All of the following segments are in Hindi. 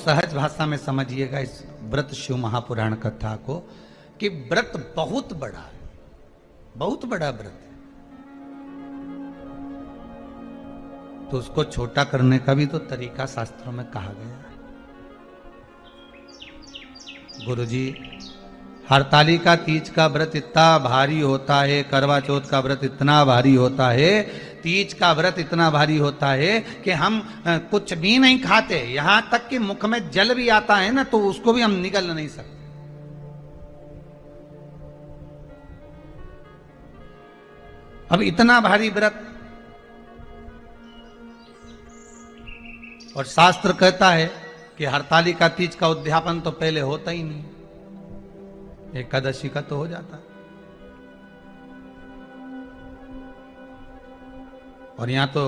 सहज भाषा में समझिएगा इस व्रत शिव महापुराण कथा को कि व्रत बहुत बड़ा है, बहुत बड़ा व्रत है, तो उसको छोटा करने का भी तो तरीका शास्त्रों में कहा गया है। गुरुजी, हरतालिका तीज का व्रत इतना भारी होता है, करवा चौथ का व्रत इतना भारी होता है, तीज का व्रत इतना भारी होता है कि हम कुछ भी नहीं खाते, यहां तक कि मुख में जल भी आता है ना तो उसको भी हम निगल नहीं सकते। अब इतना भारी व्रत, और शास्त्र कहता है कि हरतालिका तीज का उद्यापन तो पहले होता ही नहीं, एकादशी का तो हो जाता है। और यहां तो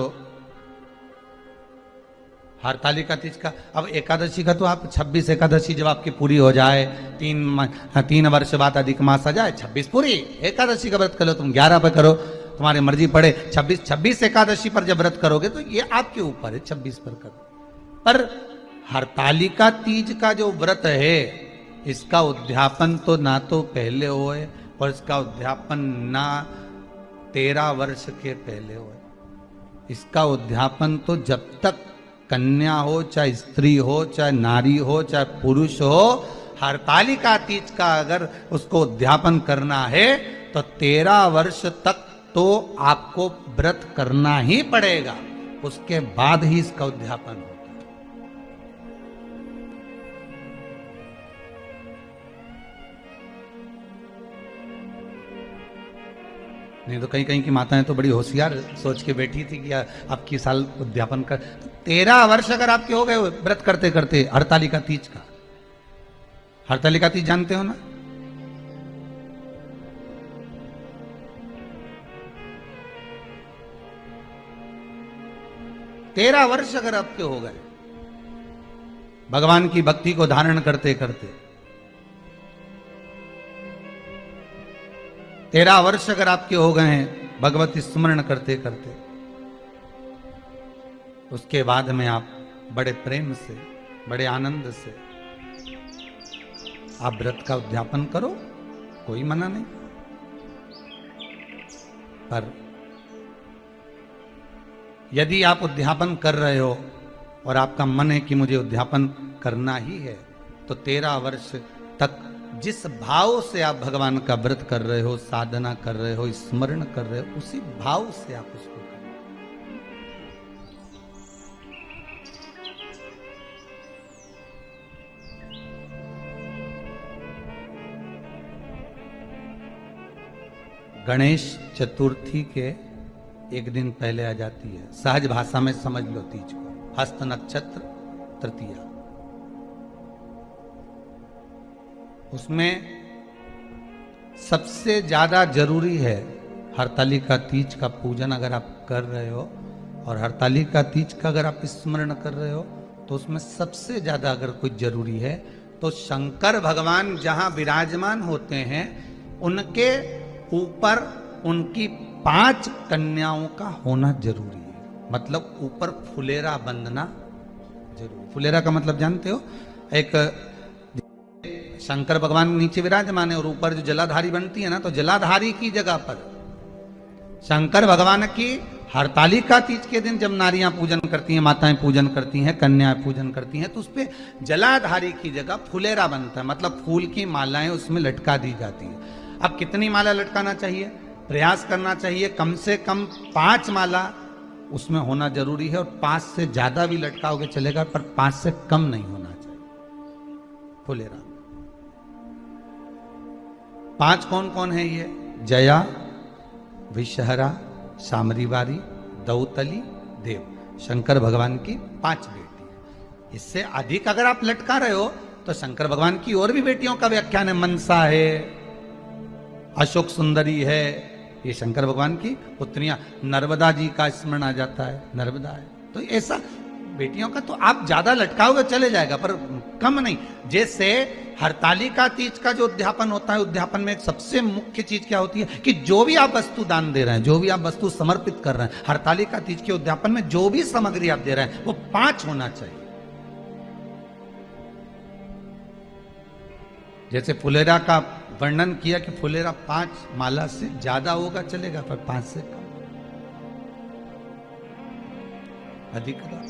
हरतालिका तीज का, अब एकादशी का तो आप 26 एकादशी जब आपकी पूरी हो जाए, 3 वर्ष बाद अधिक मास आ जाए, 26 पूरी एकादशी का व्रत कर लो, तुम 11 पे करो, तुम्हारी मर्जी पड़े, 26 एकादशी पर जब व्रत करोगे तो ये आपके ऊपर है, 26 पर करो। पर हरतालिका तीज का जो व्रत है, इसका उद्यापन तो ना तो पहले होए और इसका उद्यापन ना 13 वर्ष के पहले होए। इसका उद्यापन तो जब तक कन्या हो, चाहे स्त्री हो, चाहे नारी हो, चाहे पुरुष हो, हरतालिका तीज का अगर उसको उद्यापन करना है तो 13 वर्ष तक तो आपको व्रत करना ही पड़ेगा, उसके बाद ही इसका उद्यापन होगा। नहीं तो कहीं कहीं की माताएं तो बड़ी होशियार सोच के बैठी थी कि आपकी साल उद्यापन कर, 13 वर्ष अगर आपके हो गए व्रत करते करते हरतालिका तीज का। हरतालिका तीज जानते हो ना? तेरह वर्ष अगर आपके हो गए भगवान की भक्ति को धारण करते करते, 13 वर्ष अगर आपके हो गए हैं भगवती स्मरण करते करते, उसके बाद में आप बड़े प्रेम से, बड़े आनंद से आप व्रत का उद्यापन करो, कोई मना नहीं। पर यदि आप उद्यापन कर रहे हो और आपका मन है कि मुझे उद्यापन करना ही है, तो 13 वर्ष तक जिस भाव से आप भगवान का व्रत कर रहे हो, साधना कर रहे हो, स्मरण कर रहे हो, उसी भाव से आप उसको करें। गणेश चतुर्थी के एक दिन पहले आ जाती है, सहज भाषा में समझ लो तीज को, हस्त नक्षत्र तृतीया। उसमें सबसे ज्यादा जरूरी है हरतालिका तीज का पूजन अगर आप कर रहे हो, और हरतालिका तीज का अगर आप स्मरण कर रहे हो, तो उसमें सबसे ज्यादा अगर कोई जरूरी है तो शंकर भगवान जहां विराजमान होते हैं उनके ऊपर उनकी 5 कन्याओं का होना जरूरी है। मतलब ऊपर फुलेरा बंधना जरूरी। फुलेरा का मतलब जानते हो? एक शंकर भगवान नीचे विराजमान है और ऊपर जो जलाधारी बनती है ना, तो जलाधारी की जगह पर शंकर भगवान की हरतालिका तीज के दिन जब नारियां पूजन करती हैं, माताएं पूजन करती हैं, कन्याएं पूजन करती हैं, तो उस पे जलाधारी की जगह फुलेरा बनता है। मतलब फूल की मालाएं उसमें लटका दी जाती है। अब कितनी माला लटकाना चाहिए? प्रयास करना चाहिए कम से कम 5 माला उसमें होना जरूरी है, और 5 से ज्यादा भी लटकाओगे चलेगा, पर 5 से कम नहीं होना चाहिए फुलेरा। 5 कौन कौन है ये? जया, विषहरा, सामरीवारी, दौतली, देव। शंकर भगवान की 5 बेटी। इससे अधिक अगर आप लटका रहे हो तो शंकर भगवान की और भी बेटियों का व्याख्यान है। मनसा है, अशोक सुंदरी है, ये शंकर भगवान की पुत्रियां। नर्मदा जी का स्मरण आ जाता है, नर्मदा है। तो ऐसा बेटियों का तो आप ज्यादा लटकाओगे चले जाएगा, पर कम नहीं। जैसे हरतालिका तीज का जो उद्यापन होता है, उद्यापन में एक सबसे मुख्य चीज क्या होती है कि जो भी आप वस्तु दान दे रहे हैं, जो भी आप वस्तु समर्पित कर रहे हैं, हरतालिका तीज के उद्यापन में जो भी सामग्री आप दे रहे हैं वो 5 होना चाहिए। जैसे फुलेरा का वर्णन किया कि फुलेरा 5 माला से ज्यादा होगा चलेगा, पर 5 से कम अधिक का।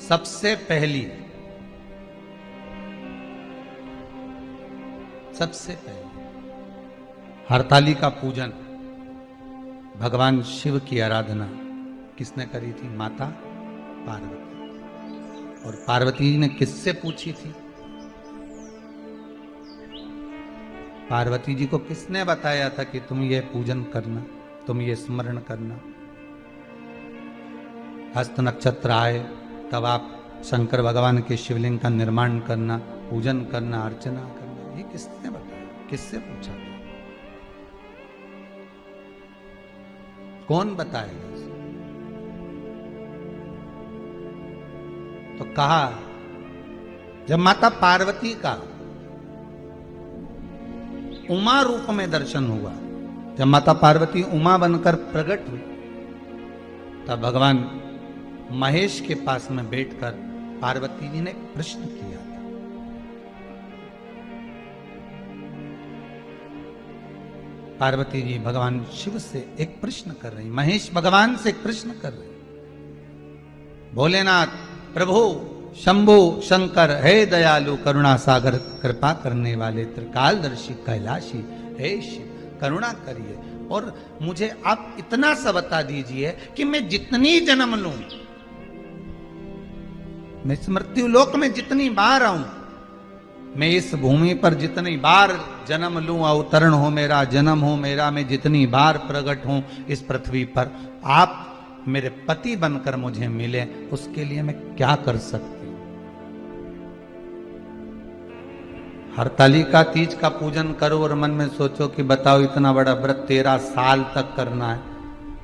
सबसे पहली हरताली का पूजन, भगवान शिव की आराधना किसने करी थी? माता पार्वती। और पार्वती जी ने किससे पूछी थी? पार्वती जी को किसने बताया था कि तुम ये पूजन करना, तुम ये स्मरण करना? हस्त नक्षत्र आए तब आप शंकर भगवान के शिवलिंग का निर्माण करना, पूजन करना, अर्चना करना। ये किसने बताया, किससे पूछा? कौन बताएगा? तो कहा जब माता पार्वती का उमा रूप में दर्शन हुआ, जब माता पार्वती उमा बनकर प्रकट हुई, तब भगवान महेश के पास में बैठकर पार्वती जी ने एक प्रश्न किया था। पार्वती जी भगवान शिव से एक प्रश्न कर रही, महेश भगवान से एक प्रश्न कर रही, भोलेनाथ प्रभु शंभु शंकर, हे दयालु करुणा सागर, कृपा करने वाले त्रिकालदर्शी कैलाशी, हे शिव करुणा करिए और मुझे आप इतना सा बता दीजिए कि मैं जितनी जन्म लूं, मैं इस मृत्यु लोक में जितनी बार आऊं, मैं इस भूमि पर जितनी बार जन्म लूं, अवतरण हो मेरा, जन्म हो मेरा, मैं जितनी बार प्रकट हूं इस पृथ्वी पर, आप मेरे पति बनकर मुझे मिले, उसके लिए मैं क्या कर सकती हूं? हरतालिका तीज का पूजन करो और मन में सोचो कि बताओ इतना बड़ा व्रत 13 साल तक करना है,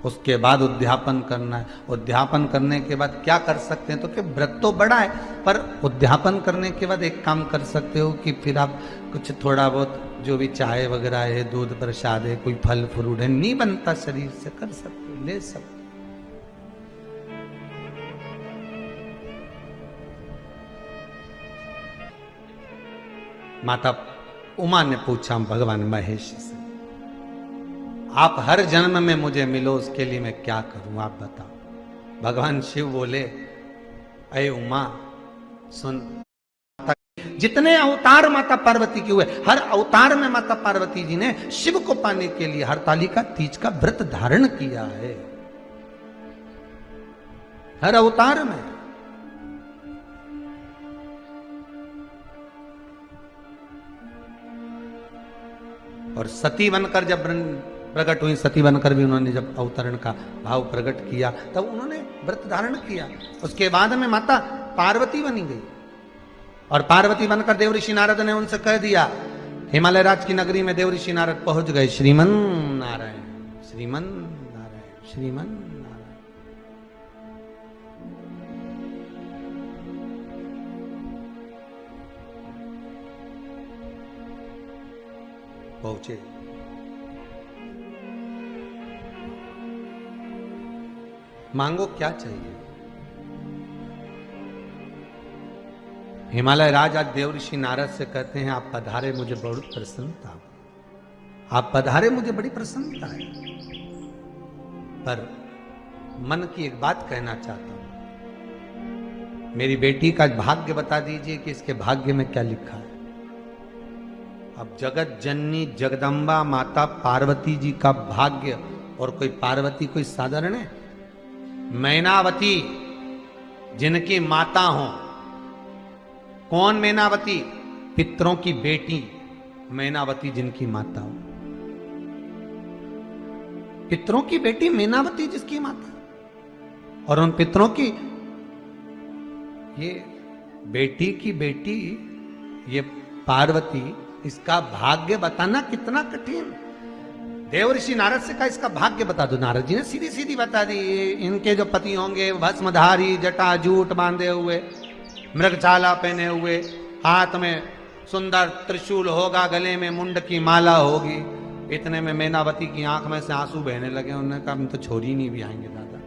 उसके बाद उद्यापन करना है, उद्यापन करने के बाद क्या कर सकते हैं? तो कि व्रत तो बड़ा है, पर उद्यापन करने के बाद एक काम कर सकते हो कि फिर आप कुछ थोड़ा बहुत जो भी चाय वगैरह है, दूध प्रसाद है, कोई फल फ्रूट है, नहीं बनता शरीर से, कर सकते हो, ले सकते। माता उमा ने पूछा भगवान महेश से, आप हर जन्म में मुझे मिलो, उसके लिए मैं क्या करूं, आप बताओ। भगवान शिव बोले, अये उमा सुन, जितने अवतार माता पार्वती के हुए, हर अवतार में माता पार्वती जी ने शिव को पाने के लिए हरतालिका तीज का व्रत धारण किया है, हर अवतार में। और सती बनकर जब प्रकट हुई, सती बनकर भी उन्होंने जब अवतरण का भाव प्रकट किया, तब उन्होंने व्रत धारण किया। उसके बाद में माता पार्वती बनी गई, और पार्वती बनकर देवऋषि नारद ने उनसे कह दिया, हिमालय राज की नगरी में देवऋषि नारद पहुंच गए, श्रीमन नारायण, श्रीमन नारायण, श्रीमन नारायण। पहुंचे, मांगो क्या चाहिए? हिमालय राज आज देवऋषि नारद से कहते हैं, आप पधारे, मुझे बहुत प्रसन्नता, आप पधारे, मुझे बड़ी प्रसन्नता है, पर मन की एक बात कहना चाहता हूं, मेरी बेटी का भाग्य बता दीजिए कि इसके भाग्य में क्या लिखा है। अब जगत जननी जगदम्बा माता पार्वती जी का भाग्य, और कोई पार्वती कोई साधारण है? मैनावती जिनकी माता हो, कौन मैनावती? पितरों की बेटी मैनावती जिनकी माता हो, पितरों की बेटी मैनावती जिसकी माता, और उन पितरों की ये बेटी की बेटी ये पार्वती, इसका भाग्य बताना कितना कठिन। देवऋषि नारद से कहा इसका भाग्य बता दो, नारद जी ने सीधी सीधी बता दी, इनके जो पति होंगे भस्मधारी, जटा जूट बांधे हुए, मृगछाला पहने हुए, हाथ में सुंदर त्रिशूल होगा, गले में मुंड की माला होगी, इतने में मैनावती की आंख में से आंसू बहने लगे। उन्होंने कहा हम तो छोरी नहीं भी आएंगे दादा।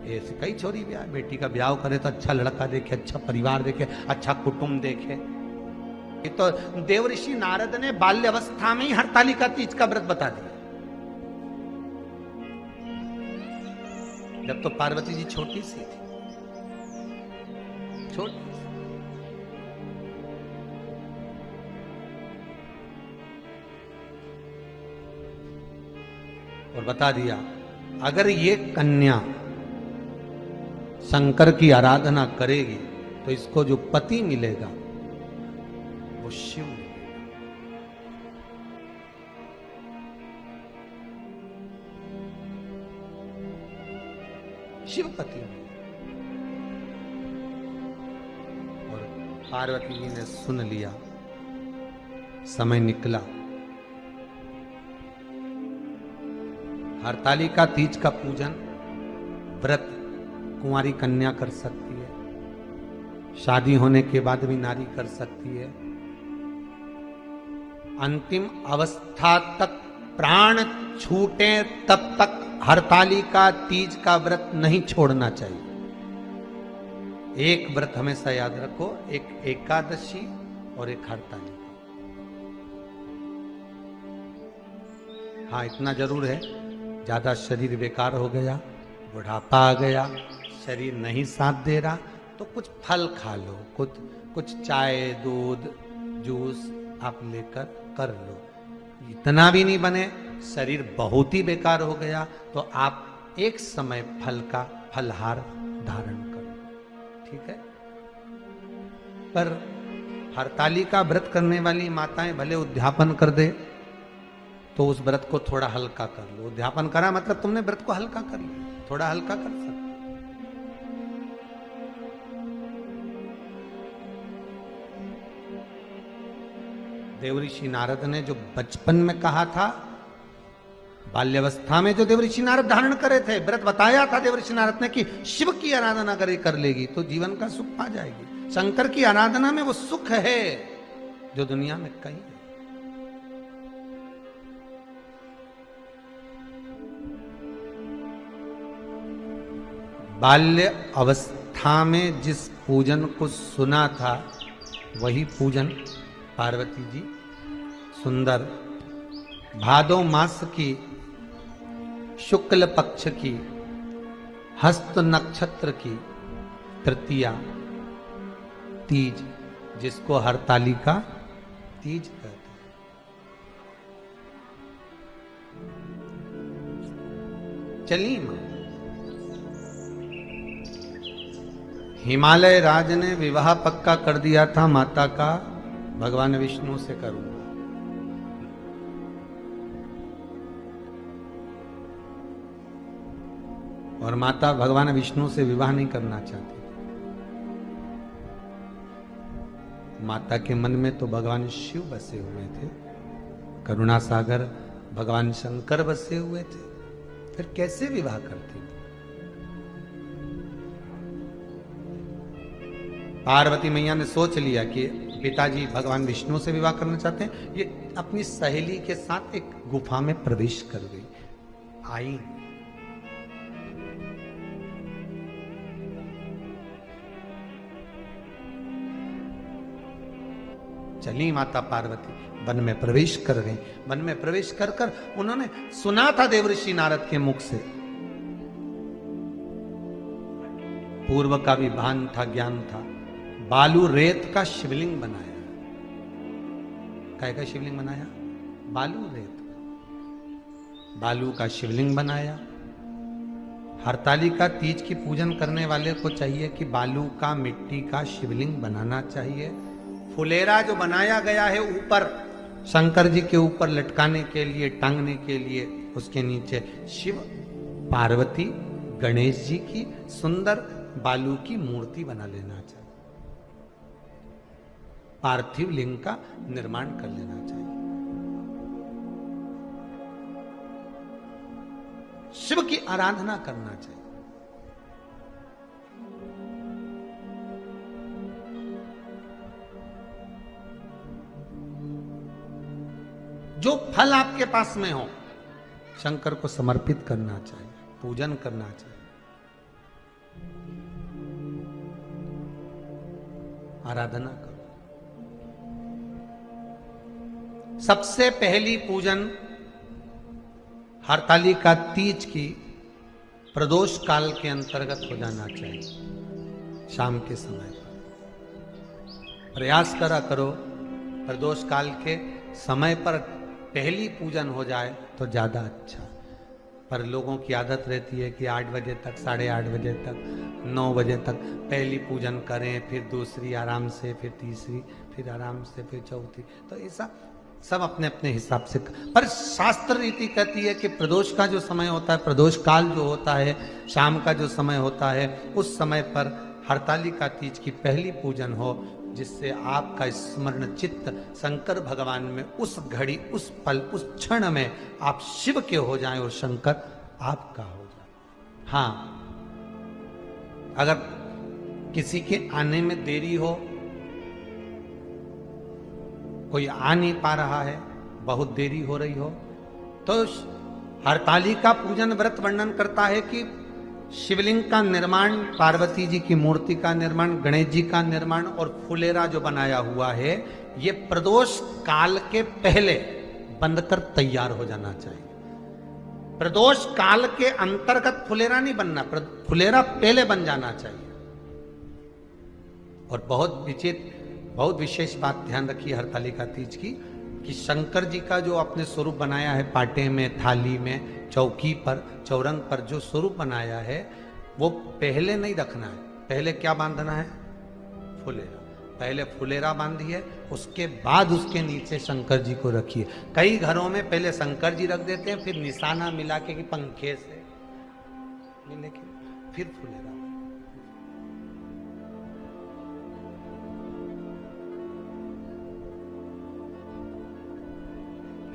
ऐसे कई छोरी भी आए, बेटी का ब्याह करे तो अच्छा लड़का देखे, अच्छा परिवार देखे, अच्छा कुटुंब देखे। ये तो देवऋषि नारद ने बाल्य अवस्था में ही हरतालिका तीज का व्रत बता दिया, जब तो पार्वती जी छोटी सी थी, छोटी सी। और बता दिया अगर ये कन्या शंकर की आराधना करेगी तो इसको जो पति मिलेगा वो शिव मिलेगा। शिव पति मिलेगा। और पार्वती जी ने सुन लिया, समय निकला। हरतालिका तीज का पूजन व्रत कुंवारी कन्या कर सकती है, शादी होने के बाद भी नारी कर सकती है। अंतिम अवस्था तक प्राण छूटे तब तक हरतालिका तीज का व्रत नहीं छोड़ना चाहिए। एक व्रत हमेशा याद रखो, एक एकादशी और एक हरतालिका। हाँ इतना जरूर है, ज्यादा शरीर बेकार हो गया, बुढ़ापा आ गया, शरीर नहीं साथ दे रहा, तो कुछ फल खा लो, कुछ चाय दूध जूस आप लेकर कर लो। इतना भी नहीं बने, शरीर बहुत ही बेकार हो गया, तो आप एक समय फल का फलहार धारण करो, ठीक है। पर हरतालिका व्रत करने वाली माताएं भले उद्यापन कर दे तो उस व्रत को थोड़ा हल्का कर लो। उद्यापन करा मतलब तुमने व्रत को हल्का कर लिया, थोड़ा हल्का कर सकते। देवऋषि नारद ने जो बचपन में कहा था, बाल्यावस्था में जो देवऋषि नारद धारण करे थे, व्रत बताया था देवऋषि नारद ने कि शिव की आराधना कर लेगी तो जीवन का सुख पा जाएगी। शंकर की आराधना में वो सुख है जो दुनिया में कहीं है। बाल्य अवस्था में जिस पूजन को सुना था वही पूजन पार्वती जी सुंदर भादो मास की शुक्ल पक्ष की हस्त नक्षत्र की तृतीया तीज, जिसको हरतालिका तीज कहते हैं। चलिए मां, हिमालय राज ने विवाह पक्का कर दिया था माता का, भगवान विष्णु से करूंगा। और माता भगवान विष्णु से विवाह नहीं करना चाहती। माता के मन में तो भगवान शिव बसे हुए थे, करुणा सागर भगवान शंकर बसे हुए थे, फिर कैसे विवाह करती? पार्वती मैया ने सोच लिया कि पिताजी भगवान विष्णु से विवाह करना चाहते हैं। ये अपनी सहेली के साथ एक गुफा में प्रवेश कर गई। आई चली माता पार्वती वन में प्रवेश कर गई। वन में प्रवेश कर कर उन्होंने सुना था देवऋषि नारद के मुख से, पूर्व का भी भान था, ज्ञान था। बालू रेत का शिवलिंग बनाया। काय का शिवलिंग बनाया? बालू रेत का, बालू का शिवलिंग बनाया। हरतालिका तीज की पूजन करने वाले को चाहिए कि बालू का मिट्टी का शिवलिंग बनाना चाहिए। फुलेरा जो बनाया गया है ऊपर शंकर जी के ऊपर लटकाने के लिए, टांगने के लिए, उसके नीचे शिव पार्वती गणेश जी की सुंदर बालू की मूर्ति बना लेना चाहिए। पार्थिव लिंग का निर्माण कर लेना चाहिए। शिव की आराधना करना चाहिए। जो फल आपके पास में हो, शंकर को समर्पित करना चाहिए, पूजन करना चाहिए, आराधना करो। सबसे पहली पूजन हरतालिका तीज की प्रदोष काल के अंतर्गत हो जाना चाहिए, शाम के समय पर। प्रयास करा करो प्रदोष काल के समय पर पहली पूजन हो जाए तो ज्यादा अच्छा। पर लोगों की आदत रहती है कि 8 बजे तक, 8:30 बजे तक, 9 बजे तक पहली पूजन करें, फिर दूसरी आराम से, फिर तीसरी, फिर आराम से, फिर चौथी। तो ऐसा सब अपने अपने हिसाब से। पर शास्त्र रीति कहती है कि प्रदोष का जो समय होता है, प्रदोष काल जो होता है, शाम का जो समय होता है, उस समय पर हरतालिका तीज की पहली पूजन हो, जिससे आपका स्मरण चित्त शंकर भगवान में उस घड़ी, उस पल, उस क्षण में आप शिव के हो जाएं और शंकर आपका हो जाए। हाँ, अगर किसी के आने में देरी हो, कोई आ नहीं पा रहा है, बहुत देरी हो रही हो, तो हरतालिका पूजन व्रत वर्णन करता है कि शिवलिंग का निर्माण, पार्वती जी की मूर्ति का निर्माण, गणेश जी का निर्माण और फुलेरा जो बनाया हुआ है, ये प्रदोष काल के पहले बनकर तैयार हो जाना चाहिए। प्रदोष काल के अंतर्गत फुलेरा नहीं बनना, फुलेरा पहले बन जाना चाहिए। और बहुत विशेष बात ध्यान रखिए हरतालिका तीज की, कि शंकर जी का जो अपने स्वरूप बनाया है, पाटे में, थाली में, चौकी पर, चौरंग पर जो स्वरूप बनाया है, वो पहले नहीं रखना है। पहले क्या बांधना है? फुलेरा। पहले फुलेरा बांधिए, उसके बाद उसके नीचे शंकर जी को रखिए। कई घरों में पहले शंकर जी रख देते हैं, फिर निशाना मिला के कि पंखे से मिले के फिर फुलेरा।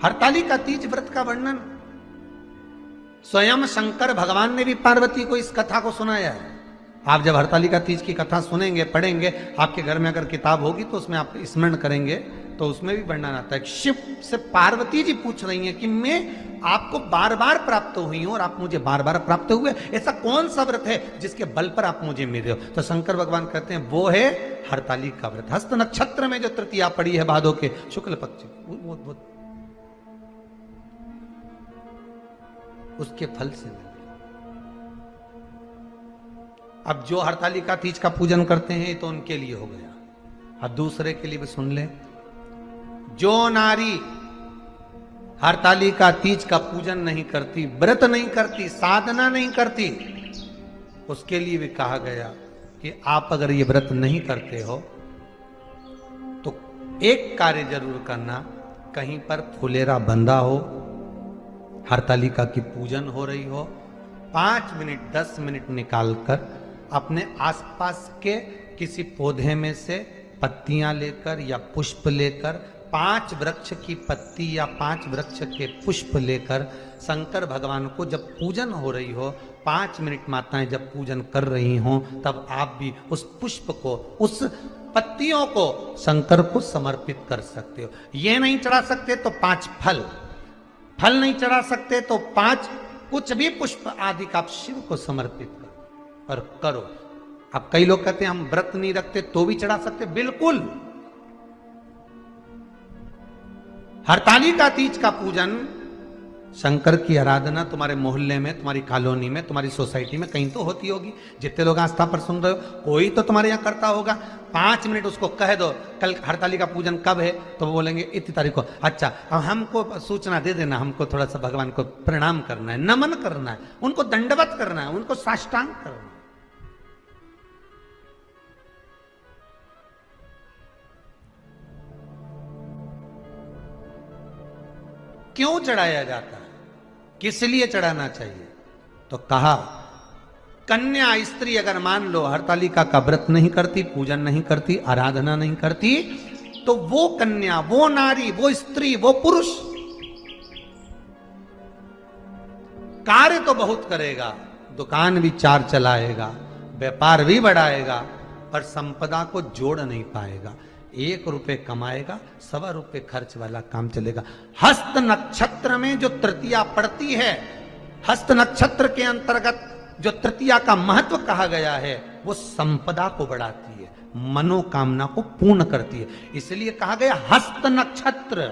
हरतालिका तीज व्रत का वर्णन स्वयं शंकर भगवान ने भी पार्वती को इस कथा को सुनाया है। आप जब हरतालिका तीज की कथा सुनेंगे, पढ़ेंगे, आपके घर में अगर किताब होगी तो उसमें आप स्मरण करेंगे तो उसमें भी वर्णन आता है। शिव से पार्वती जी पूछ रही हैं कि मैं आपको बार बार प्राप्त हुई हूं और आप मुझे बार बार प्राप्त हुए, ऐसा कौन सा व्रत है जिसके बल पर आप मुझे मिल रहे हो? तो शंकर भगवान कहते हैं वो है हरतालिका व्रत। हस्त नक्षत्र में जो तृतीया पड़ी है भादो के शुक्ल पक्ष, वो उसके फल से मिले। अब जो हरतालिका तीज का पूजन करते हैं तो उनके लिए हो गया, और दूसरे के लिए भी सुन ले। जो नारी हरतालिका तीज का पूजन नहीं करती, व्रत नहीं करती, साधना नहीं करती, उसके लिए भी कहा गया कि आप अगर ये व्रत नहीं करते हो तो एक कार्य जरूर करना, कहीं पर फुलेरा बंधा हो, हरतालिका की पूजन हो रही हो, 5 मिनट 10 मिनट निकालकर अपने आसपास के किसी पौधे में से पत्तियां लेकर या पुष्प लेकर, 5 वृक्ष की पत्ती या 5 वृक्ष के पुष्प लेकर शंकर भगवान को जब पूजन हो रही हो, 5 मिनट माताएं जब पूजन कर रही हों, तब आप भी उस पुष्प को, उस पत्तियों को शंकर को समर्पित कर सकते हो। ये नहीं चढ़ा सकते तो 5 फल नहीं चढ़ा सकते तो 5 कुछ भी पुष्प आदि का आप शिव को समर्पित करो और करो। अब कई लोग कहते हैं हम व्रत नहीं रखते तो भी चढ़ा सकते, बिल्कुल। हरतालिका तीज का पूजन, शंकर की आराधना तुम्हारे मोहल्ले में, तुम्हारी कॉलोनी में, तुम्हारी सोसाइटी में कहीं तो होती होगी। जितने लोग आस्था पर सुन रहे हो, कोई तो तुम्हारे यहां करता होगा। 5 मिनट उसको कह दो कल हरतालिका पूजन कब है, तो वो बोलेंगे इतनी तारीख को। अच्छा, अब हमको सूचना दे देना, हमको थोड़ा सा भगवान को प्रणाम करना है, नमन करना है, उनको दंडवत करना है, उनको साष्टांग करना है। क्यों चढ़ाया जाता है, किस लिए चढ़ाना चाहिए? तो कहा कन्या स्त्री अगर मान लो हरतालिका का व्रत नहीं करती, पूजन नहीं करती, आराधना नहीं करती, तो वो कन्या, वो नारी, वो स्त्री, वो पुरुष कार्य तो बहुत करेगा, दुकान भी 4 चलाएगा, व्यापार भी बढ़ाएगा, पर संपदा को जोड़ नहीं पाएगा। ₹1 कमाएगा, ₹1.25 खर्च वाला काम चलेगा। हस्त नक्षत्र में जो तृतीया पड़ती है, हस्त नक्षत्र के अंतर्गत जो तृतीया का महत्व कहा गया है, वो संपदा को बढ़ाती है, मनोकामना को पूर्ण करती है। इसलिए कहा गया हस्त नक्षत्र।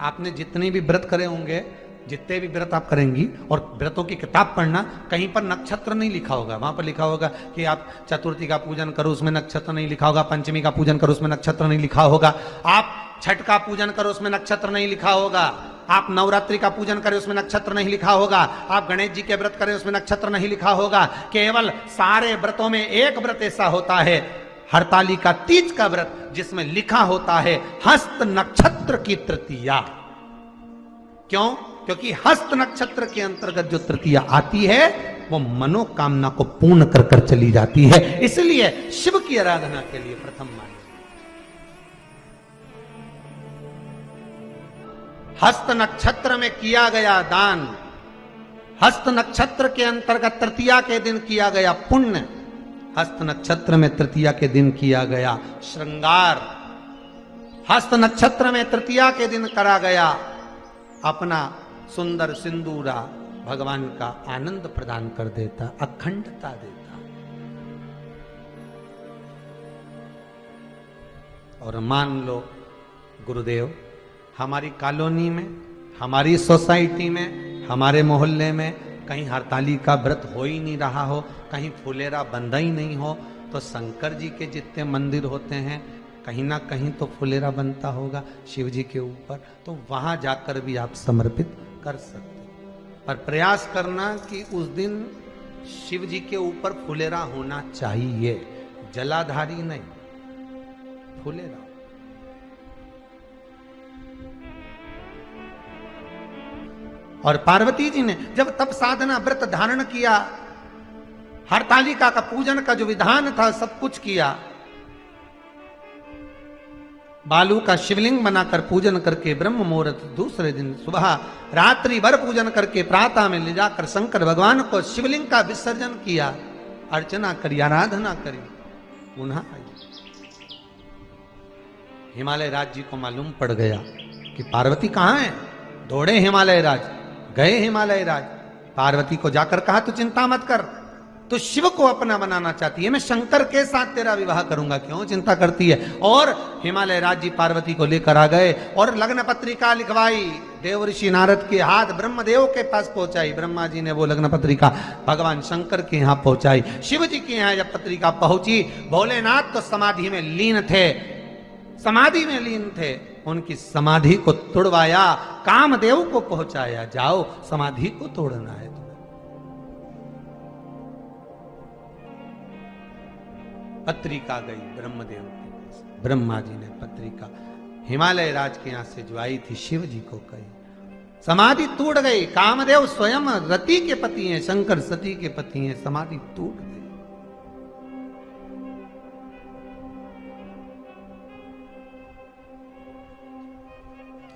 आपने जितने भी व्रत करे होंगे, जितने भी व्रत आप करेंगी, और व्रतों की किताब पढ़ना, कहीं पर नक्षत्र नहीं लिखा होगा। वहां पर लिखा होगा कि आप चतुर्थी का पूजन करो, उसमें नक्षत्र नहीं लिखा होगा। पंचमी का पूजन करो, उसमें नक्षत्र नहीं लिखा होगा। आप छठ का पूजन करो, उसमें नक्षत्र नहीं लिखा होगा। आप नवरात्रि का पूजन करें, उसमें नक्षत्र नहीं लिखा होगा। आप गणेश जी के व्रत करें, उसमें नक्षत्र नहीं लिखा होगा। केवल सारे व्रतों में एक व्रत ऐसा होता है, हरतालिका तीज का व्रत, जिसमें लिखा होता है हस्त नक्षत्र की तृतीया। क्यों? क्योंकि हस्त नक्षत्र के अंतर्गत जो तृतीया आती है, वो मनोकामना को पूर्ण कर कर चली जाती है। इसलिए शिव की आराधना के लिए प्रथम मानी। हस्त नक्षत्र में किया गया दान, हस्त नक्षत्र के अंतर्गत तृतीया के दिन किया गया पुण्य, हस्त नक्षत्र में तृतीया के दिन किया गया श्रृंगार, हस्त नक्षत्र में तृतीया के दिन करा गया अपना सुंदर सिंदूरा, भगवान का आनंद प्रदान कर देता, अखंडता देता। और मान लो गुरुदेव, हमारी कॉलोनी में, हमारी सोसाइटी में, हमारे मोहल्ले में कहीं हरतालिका का व्रत हो ही नहीं रहा हो, कहीं फुलेरा बंधा ही नहीं हो, तो शंकर जी के जितने मंदिर होते हैं, कहीं ना कहीं तो फुलेरा बनता होगा शिव जी के ऊपर। तो वहां जाकर भी आप समर्पित कर सकते, पर प्रयास करना कि उस दिन शिव जी के ऊपर फुलेरा होना चाहिए, जलाधारी नहीं, फुलेरा। और पार्वती जी ने जब तप साधना व्रत धारण किया, हरतालिका का पूजन का जो विधान था सब कुछ किया, बालू का शिवलिंग बनाकर पूजन करके ब्रह्म मुहूर्त दूसरे दिन सुबह रात्रि भर पूजन करके प्रातः में ले जाकर शंकर भगवान को शिवलिंग का विसर्जन किया, अर्चना करी, आराधना करी, पुनः आई। हिमालय राज जी को मालूम पड़ गया कि पार्वती कहां है। दौड़े हिमालय राज, गए हिमालय राज, पार्वती को जाकर कहा तू चिंता मत कर, तो शिव को अपना बनाना चाहती है, मैं शंकर के साथ तेरा विवाह करूंगा, क्यों चिंता करती है। और हिमालय राज जी पार्वती को लेकर आ गए और लग्न पत्रिका लिखवाई, देवर्षि नारद के हाथ ब्रह्मदेव के पास पहुंचाई, ब्रह्मा जी ने वो लग्न पत्रिका भगवान शंकर के यहाँ पहुंचाई। शिव जी के यहाँ जब पत्रिका पहुंची, भोलेनाथ तो समाधि में लीन थे, समाधि में लीन थे, उनकी समाधि को तोड़वाया, कामदेव को पहुंचाया, जाओ समाधि को तोड़ना है। पत्रिका गई ब्रह्मदेव के पास, ब्रह्मा जी ने पत्रिका हिमालय राज के यहां से जो आई थी शिव जी को कही, समाधि टूट गई। कामदेव स्वयं रति के पति हैं, शंकर सती के पति हैं, समाधि टूट गई।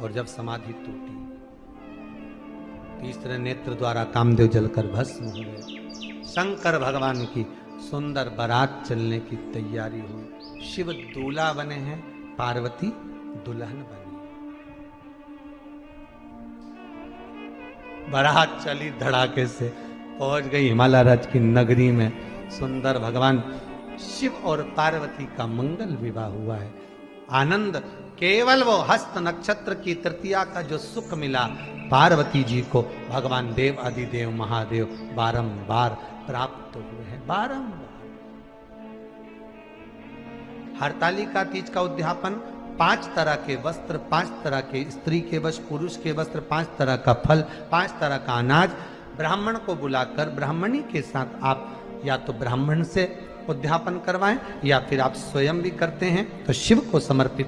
और जब समाधि टूटी, तीसरे नेत्र द्वारा कामदेव जलकर भस्म हो गए। शंकर भगवान की सुंदर बारात चलने की तैयारी हुई। शिव दूल्हा बने हैं, पार्वती दुल्हन बनी। बारात चली धड़ाके से, पहुंच गई हिमालय राज की नगरी में। सुंदर भगवान शिव और पार्वती का मंगल विवाह हुआ है। आनंद केवल वो हस्त नक्षत्र की तृतीया का जो सुख मिला, पार्वती जी को भगवान देव आदिदेव महादेव बारंबार प्राप्त हुए हैं, बारंबार। हरतालिका तीज का उद्यापन 5 तरह के वस्त्र, 5 तरह के स्त्री के वस्त्र, पुरुष के वस्त्र, 5 तरह का फल, 5 तरह का अनाज, ब्राह्मण को बुलाकर ब्राह्मणी के साथ आप या तो ब्राह्मण से उद्यापन करवाएं या फिर आप स्वयं भी करते हैं तो शिव को समर्पित